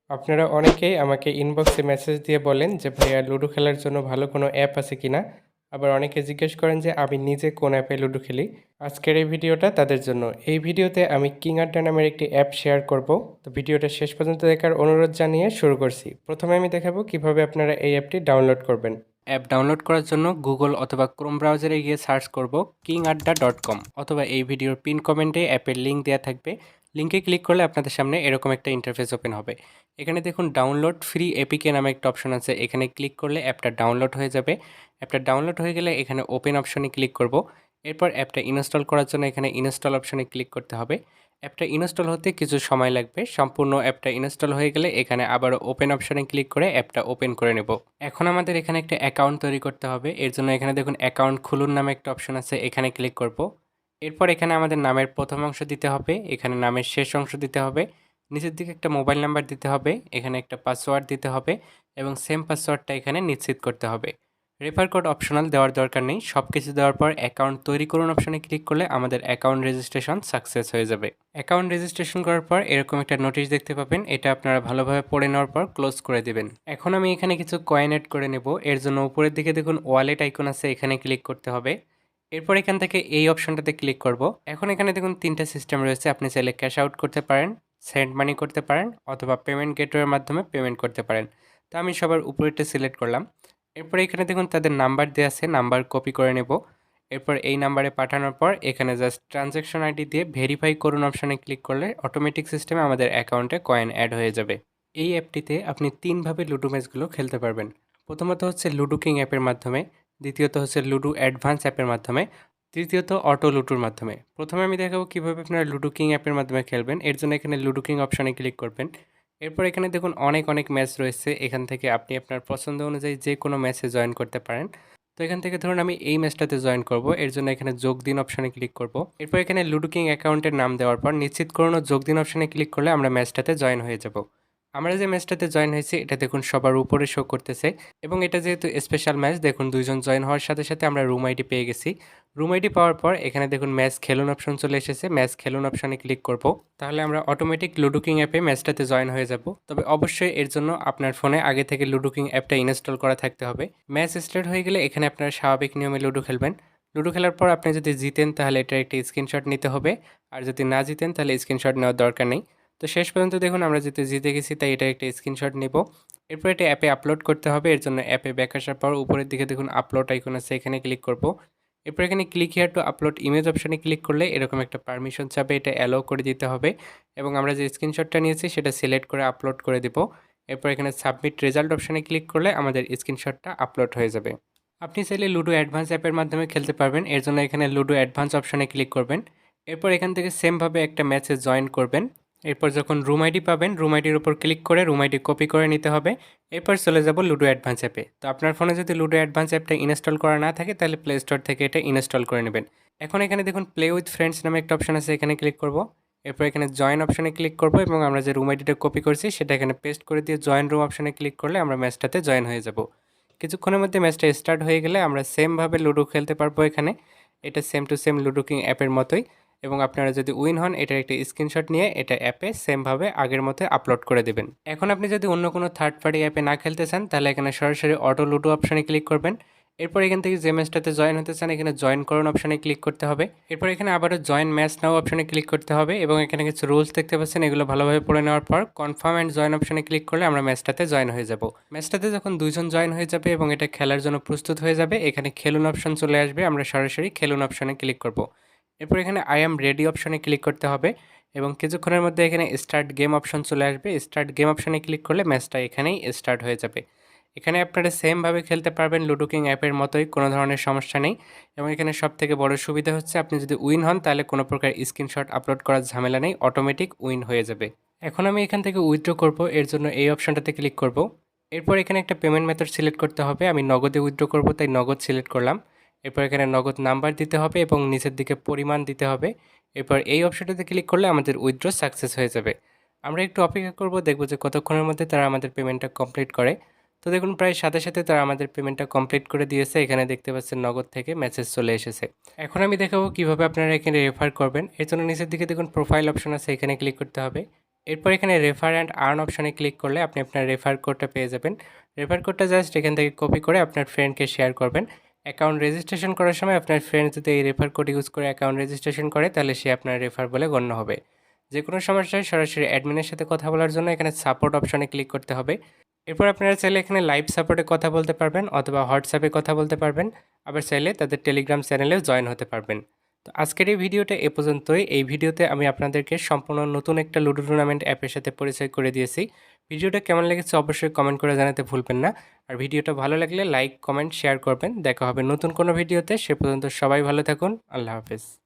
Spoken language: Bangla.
আপনারা অনেকেই আমাকে ইনবক্সে মেসেজ দিয়ে বলেন যে ভাইয়া লুডো খেলার জন্য ভালো কোনো অ্যাপ আছে কিনা। আবার অনেকে জিজ্ঞেস করেন যে আমি নিজে কোন অ্যাপে লুডো খেলি। আজকের এই ভিডিওটা তাদের জন্য। এই ভিডিওতে আমি কিং আড্ডা নামের একটি অ্যাপ শেয়ার করব। তো ভিডিওটা শেষ পর্যন্ত দেখার অনুরোধ জানিয়ে শুরু করছি। প্রথমে আমি দেখাবো কিভাবে আপনারা এই অ্যাপটি ডাউনলোড করবেন। অ্যাপ ডাউনলোড করার জন্য গুগল অথবা ক্রোম ব্রাউজারে গিয়ে সার্চ করব kingadda.com অথবা এই ভিডিওর পিন কমেন্টে অ্যাপের লিঙ্ক দেওয়া থাকবে। লিঙ্কে ক্লিক করলে আপনাদের সামনে এরকম একটা ইন্টারফেস ওপেন হবে। এখানে দেখুন ডাউনলোড ফ্রি এপিকে নামে একটা অপশন আছে, এখানে ক্লিক করলে অ্যাপটা ডাউনলোড হয়ে যাবে। অ্যাপটা ডাউনলোড হয়ে গেলে এখানে ওপেন অপশনে ক্লিক করব। এরপর অ্যাপটা ইনস্টল করার জন্য এখানে ইনস্টল অপশনে ক্লিক করতে হবে। অ্যাপটা ইনস্টল হতে কিছু সময় লাগবে। সম্পূর্ণ অ্যাপটা ইনস্টল হয়ে গেলে এখানে আবারও ওপেন অপশনে ক্লিক করে অ্যাপটা ওপেন করে নেব। এখন আমাদের এখানে একটা অ্যাকাউন্ট তৈরি করতে হবে। এর জন্য এখানে দেখুন অ্যাকাউন্ট খুলুন নামে একটা অপশন আছে, এখানে ক্লিক করব। এরপর এখানে আমাদের নামের প্রথম অংশ দিতে হবে, এখানে নামের শেষ অংশ দিতে হবে, নিচের দিকে একটা মোবাইল নাম্বার দিতে হবে, এখানে একটা পাসওয়ার্ড দিতে হবে এবং সেম পাসওয়ার্ডটা এখানে নিশ্চিত করতে হবে। রেফার কোড অপশনাল দেওয়ার দরকার নেই। সব কিছু দেওয়ার পর অ্যাকাউন্ট তৈরি করুন অপশনে ক্লিক করলে আমাদের অ্যাকাউন্ট রেজিস্ট্রেশন সাকসেস হয়ে যাবে। অ্যাকাউন্ট রেজিস্ট্রেশন করার পর এরকম একটা নোটিশ দেখতে পাবেন, এটা আপনারা ভালোভাবে পড়ে নেওয়ার পর ক্লোজ করে দিবেন। এখন আমি এখানে কিছু কয়েন অ্যাড করে নেব। এর জন্য উপরের দিকে দেখুন ওয়ালেট আইকন আছে, এখানে ক্লিক করতে হবে। এরপর এখান থেকে এই অপশনটাতে ক্লিক করব। এখন এখানে দেখুন তিনটা সিস্টেম রয়েছে, আপনি চাইলে ক্যাশ আউট করতে পারেন, সেন্ড মানি করতে পারেন অথবা পেমেন্ট গেটওয়ের মাধ্যমে পেমেন্ট করতে পারেন। তো আমি সবার উপরেরটা সিলেক্ট করলাম। এরপর এখানে দেখুন তাদের নাম্বার দেওয়া আছে, নাম্বার কপি করে নেব। এরপর এই নাম্বারে পাঠানোর পর এখানে জাস্ট ট্রানজ্যাকশন আইডি দিয়ে ভেরিফাই করুন অপশানে ক্লিক করলে অটোমেটিক সিস্টেমে আমাদের অ্যাকাউন্টে কয়েন অ্যাড হয়ে যাবে। এই অ্যাপটিতে আপনি তিনভাবে লুডো ম্যাচগুলো খেলতে পারবেন। প্রথমত হচ্ছে লুডো কিং অ্যাপের মাধ্যমে, দ্বিতীয়ত হচ্ছে লুডো অ্যাডভান্স অ্যাপের মাধ্যমে, তৃতীয়ত অটো লুডোর মাধ্যমে। প্রথমে আমি দেখাবো কীভাবে আপনারা লুডো কিং অ্যাপের মাধ্যমে খেলবেন। এর জন্য এখানে লুডো কিং অপশানে ক্লিক করবেন। এরপর এখানে দেখুন অনেক অনেক ম্যাচ রয়েছে, এখান থেকে আপনি আপনার পছন্দ অনুযায়ী যে কোনো ম্যাচে জয়েন করতে পারেন। তো এখান থেকে ধরুন আমি এই ম্যাচটাতে জয়েন করব, এর জন্য এখানে যোগ দিন অপশানে ক্লিক করব। এরপর এখানে লুডো কিং অ্যাকাউন্টের নাম দেওয়ার পর নিশ্চিত করুন যোগ দিন অপশানে ক্লিক করলে আমরা ম্যাচটাতে জয়েন হয়ে যাব। আমরা যে ম্যাচটাতে জয়েন হয়েছি এটা দেখুন সবার উপরে শো করতেছে এবং এটা যেহেতু স্পেশাল ম্যাচ, দেখুন দুইজন জয়েন হওয়ার সাথে সাথে আমরা রুম আইডি পেয়ে গেছি। রুম আইডি পাওয়ার পর এখানে দেখুন ম্যাচ খেলুন অপশন চলে এসেছে, ম্যাচ খেলুন অপশানে ক্লিক করব। তাহলে আমরা অটোমেটিক লুডো কিং অ্যাপে ম্যাচটাতে জয়েন হয়ে যাব। তবে অবশ্যই এর জন্য আপনার ফোনে আগে থেকে লুডো কিং অ্যাপটা ইনস্টল করা থাকতে হবে। ম্যাচ স্টার্ট হয়ে গেলে এখানে আপনারা স্বাভাবিক নিয়মে লুডো খেলবেন। লুডো খেলার পর আপনি যদি জিতেন তাহলে এটার একটি স্ক্রিনশট নিতে হবে, আর যদি না জিতেন তাহলে স্ক্রিনশট নেওয়ার দরকার নেই। তো শেষ পর্যন্ত দেখুন আমরা যেহেতু জিতে গেছি তাই এটা একটা স্ক্রিনশট নেব। এরপর এটা অ্যাপে আপলোড করতে হবে। এর জন্য অ্যাপে ব্যাক আসার পর উপরের দিকে দেখুন আপলোড আইকন আছে, এখানে ক্লিক করব। এরপর এখানে click here two upload image অপশানে ক্লিক করলে এরকম একটা পারমিশন চাবে, এটা অ্যালাউ করে দিতে হবে এবং আমরা যে স্ক্রিনশটটা নিয়েছি সেটা সিলেক্ট করে আপলোড করে দেব। এরপর এখানে সাবমিট রেজাল্ট অপশানে ক্লিক করলে আমাদের স্ক্রিনশটটা আপলোড হয়ে যাবে। আপনি চাইলে লুডো অ্যাডভান্স অ্যাপের মাধ্যমে খেলতে পারবেন। এর জন্য এখানে লুডো অ্যাডভান্স অপশানে ক্লিক করবেন। এরপর এখান থেকে সেমভাবে একটা ম্যাচে জয়েন করবেন। এরপর যখন রুম আইডি পাবেন রুম আইডির উপর ক্লিক করে রুম আইডি কপি করে নিতে হবে। এরপর চলে যাব লুডো অ্যাডভান্স অ্যাপে। তো আপনার ফোনে যদি লুডো অ্যাডভান্স অ্যাপটা ইনস্টল করা না থাকে তাহলে প্লে স্টোর থেকে এটা ইনস্টল করে নেবেন। এখন এখানে দেখুন প্লে উইথ ফ্রেন্ডস নামে একটা অপশন আছে, এখানে ক্লিক করব। এরপর এখানে জয়েন অপশানে ক্লিক করব এবং আমরা যে রুম আইডিটা কপি করছি সেটা এখানে পেস্ট করে দিয়ে জয়েন রুম অপশানে ক্লিক করলে আমরা ম্যাচটাতে জয়েন হয়ে যাব। কিছুক্ষণের মধ্যে ম্যাচটা স্টার্ট হয়ে গেলে আমরা সেমভাবে লুডো খেলতে পারবো এখানে। এটা same to same ludo king অ্যাপের মতোই এবং আপনারা যদি উইন হন এটার একটা স্ক্রিনশট নিয়ে এটা অ্যাপে সেমভাবে আগের মতো আপলোড করে দেবেন। এখন আপনি যদি অন্য কোনো থার্ড পার্টি অ্যাপে না খেলতে চান তাহলে এখানে সরাসরি অটো লুডো অপশানে ক্লিক করবেন। এরপর এখান থেকে যে ম্যাচটাতে জয়েন হতে চান এখানে জয়েন করুন অপশানে ক্লিক করতে হবে। এরপর এখানে আবারও জয়েন ম্যাচ নাও অপশানে ক্লিক করতে হবে এবং এখানে কিছু রুলস দেখতে পাচ্ছেন, এগুলো ভালোভাবে পড়ে নেওয়ার পর কনফার্ম অ্যান্ড জয়েন অপশানে ক্লিক করলে আমরা ম্যাচটাতে জয়েন হয়ে যাব। ম্যাচটাতে যখন দুইজন জয়েন হয়ে যাবে এবং এটা খেলার জন্য প্রস্তুত হয়ে যাবে এখানে খেলুন অপশান চলে আসবে, আমরা সরাসরি খেলুন অপশানে ক্লিক করব। এরপর এখানে আই অ্যাম রেডি অপশানে ক্লিক করতে হবে এবং কিছুক্ষণের মধ্যে এখানে স্টার্ট গেম অপশন চলে আসবে। স্টার্ট গেম অপশানে ক্লিক করলে ম্যাচটা এখানেই স্টার্ট হয়ে যাবে। এখানে আপনারা সেমভাবে খেলতে পারবেন লুডো কিং অ্যাপের মতোই, কোনো ধরনের সমস্যা নেই। এবং এখানে সবথেকে বড় সুবিধা হচ্ছে আপনি যদি উইন হন তাহলে কোনো প্রকার স্ক্রিনশট আপলোড করার ঝামেলা নেই, অটোমেটিক উইন হয়ে যাবে। এখন আমি এখান থেকে উইথড্র করব, এর জন্য এই অপশানটাতে ক্লিক করব। এরপর এখানে একটা পেমেন্ট মেথড সিলেক্ট করতে হবে, আমি নগদে উইথড্র করব তাই নগদ সিলেক্ট করলাম। এরপর এখানে নগদ নাম্বার দিতে হবে এবং নিচের দিকে পরিমাণ দিতে হবে। এরপর এই অপশনটাতে ক্লিক করলে আমাদের উইথড্র সাকসেস হয়ে যাবে। আমরা একটু অপেক্ষা করব, দেখব যে কতক্ষণের মধ্যে তারা আমাদের পেমেন্টটা কমপ্লিট করে। তো দেখুন প্রায় সাথে সাথে তারা আমাদের পেমেন্টটা কমপ্লিট করে দিয়েছে, এখানে দেখতে পাচ্ছেন নগদ থেকে মেসেজ চলে এসেছে। এখন আমি দেখাবো কিভাবে আপনারা এখানে রেফার করবেন। এর জন্য নিচের দিকে দেখুন প্রোফাইল অপশন আছে, এখানে ক্লিক করতে হবে। এরপর এখানে রেফার অ্যান্ড আর্ন অপশানে ক্লিক করলে আপনি আপনার রেফার কোডটা পেয়ে যাবেন। রেফার কোডটা জাস্ট এখান থেকে কপি করে আপনার ফ্রেন্ডকে শেয়ার করবেন। অ্যাকাউন্ট রেজিস্ট্রেশন করার সময় আপনার ফ্রেন্ড যদি এই রেফার কোড ইউজ করে অ্যাকাউন্ট রেজিস্ট্রেশন করে তাহলে সে আপনার রেফার বলে গণ্য হবে। যে কোনো সমস্যায় সরাসরি অ্যাডমিনের সাথে কথা বলার জন্য এখানে সাপোর্ট অপশানে ক্লিক করতে হবে। এরপর আপনারা চাইলে এখানে লাইভ সাপোর্টে কথা বলতে পারবেন অথবা হোয়াটসঅ্যাপে কথা বলতে পারবেন। আবার চাইলে তাদের টেলিগ্রাম চ্যানেলেও জয়েন হতে পারবেন। তো আজকের এই ভিডিওটা এ পর্যন্তই। এই ভিডিওতে আমি আপনাদেরকে সম্পূর্ণ নতুন একটা লুডো টুর্নামেন্ট অ্যাপের সাথে পরিচয় করে দিয়েছি। ভিডিওটা কেমন লেগেছে অবশ্যই কমেন্ট করে জানাতে ভুলবেন না। আর ভিডিওটা ভালো লাগলে লাইক, কমেন্ট, শেয়ার করবেন। দেখা হবে নতুন কোনো ভিডিওতে। সে পর্যন্ত সবাই ভালো থাকুন। আল্লাহ হাফেজ।